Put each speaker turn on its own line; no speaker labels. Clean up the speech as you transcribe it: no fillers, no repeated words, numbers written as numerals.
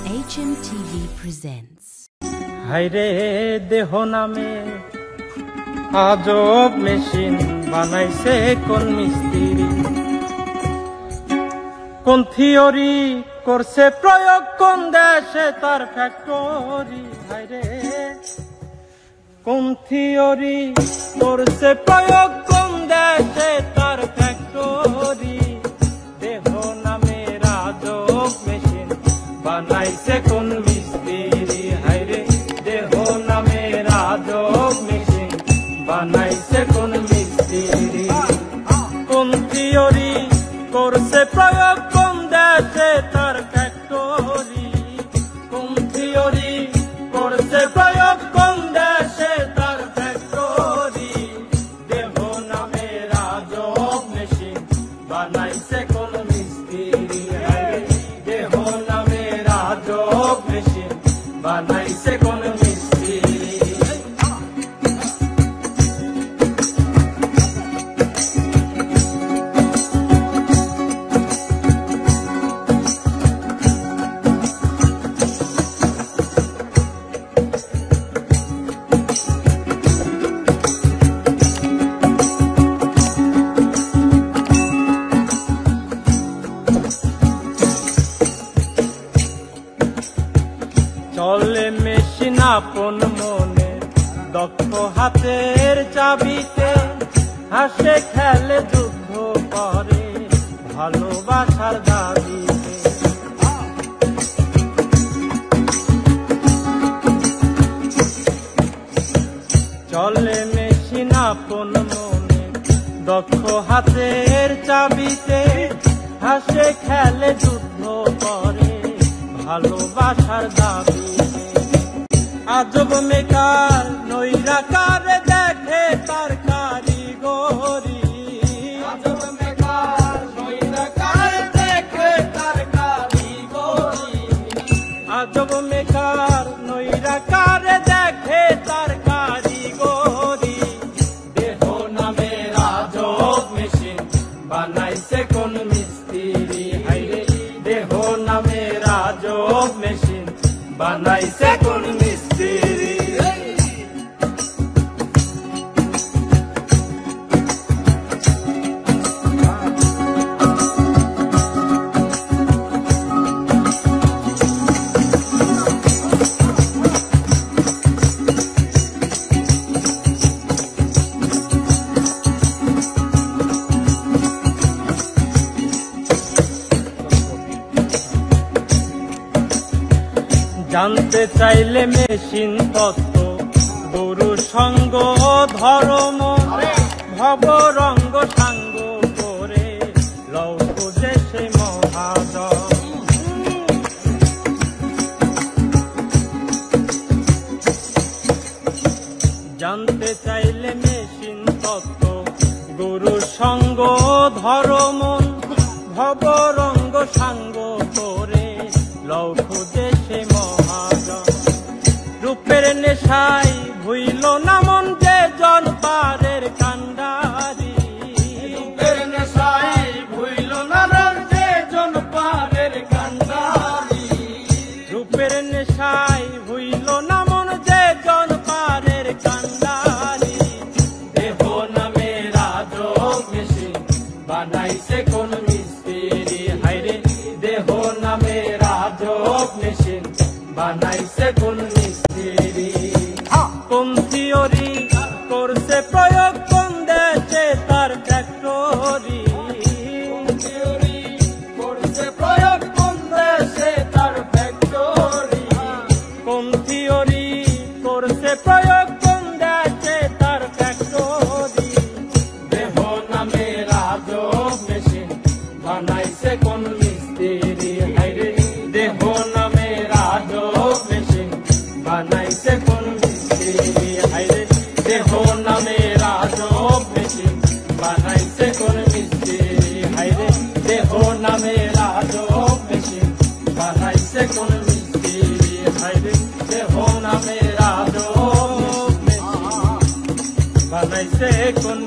HMTV presents.
হায়রে দেহ নামে আজব মেশিন বানাইছে কোন মিস্ত্রি, কোন থিওরি করছে প্রয়োগ, কোন দেশে তার ফ্যাক্টরি। হায়রে কোন থিওরি করছে প্রয়োগ, কোন দেশে তার ফ্যাক্টরি। দেহ নামে আজব মেশিন বানাইছে কোন মিস্ত্রি। হায়রে দেহ নামে আজব মেশিন বানাইছে কোন মিস্ত্রি। কোন থিওরি করছে প্রয়োগ, কোন দেশে তার ফ্যাক্টরি। কোন থিওরি করছে প্রয়োগ, কোন দেশে তার ফ্যাক্টরি। দেহ নামে আজব মেশিন বানাইছে কোন মিস্ত্রি। দেহ নামে আজব মেশিন বানাইছে কোন মিস্ত্রি। চলে মেশিন আপন মনে, দক্ষ হাতের চাবিতে, হাসে খেলে যুদ্ধ করে ভালোবাসার দাবিতে। চলে মেশিন আপন মনে, দক্ষ হাতের চাবিতে, হাসে খেলে যুদ্ধ করে ভালোবাসার দাবিতে। আজব মেকার নৈরাকার দেখে তার কারিগরি। আজব মেকার নৈরাকার দেখে তার কারিগরি। আজব মেকার নৈরাকার দেখে তার কারিগরি। দেহ নামে আজব মেশিন বানাইছে কোন মিস্ত্রি। হায়রে দেহ নামে আজব মেশিন বানাইছে কোন মিস্ত্রি। জানতে চাইলে মেশিন তত্ত্ব, গুরু সঙ্গ ধর্ম, ভব রঙ্গ সাঙ্গ করে লও খুঁজে সে মহাজন। জানতে চাইলে মেশিন তত্ত্ব, গুরু সঙ্গ ধর্ম, ভব রঙ্গ সাঙ্গ করে লও খুঁজে সে মহাজন। রূপের নেশায় ভুইল না মন যে জন পারের কান্ডারি। রূপের নেশায় ভুইল না মন যে জন পারের কান্ডারি। রূপের নেশায় ভুইল না মন যে জন পারের কান্ডারি। দেহ নামে আজব মেশিন বানাইছে কোন মিস্ত্রি। হায়রে দেহ নামে আজব মেশিন বানাইছে কোন মিস্ত্রি। কোন থিওরি করছে প্রয়োগ, কোন দেশে তার ফ্যাক্টরি। কোন থিওরি করছে প্রয়োগ, কোন দেশে তার ফ্যাক্টরি। কোন থিওরি করছে প্রয়োগ, কোন দেশে তার ফ্যাক্টরি। দেহ নামে আজব মেশিন বানাইছে কোন মিস্ত্রি। হায়রে দেহ নামে আজব মেশিন বানাইছে কোন মিস্ত্রি। হায়রে দেহ নামে আজব মেশিন বানাইছে কোন মিস্ত্রি। হায়রে দেহ নামে আজব মেশিন বানাইছে কোন মিস্ত্রি। হায়রে দেহ নামে আজব মেশিন বানাইছে কোন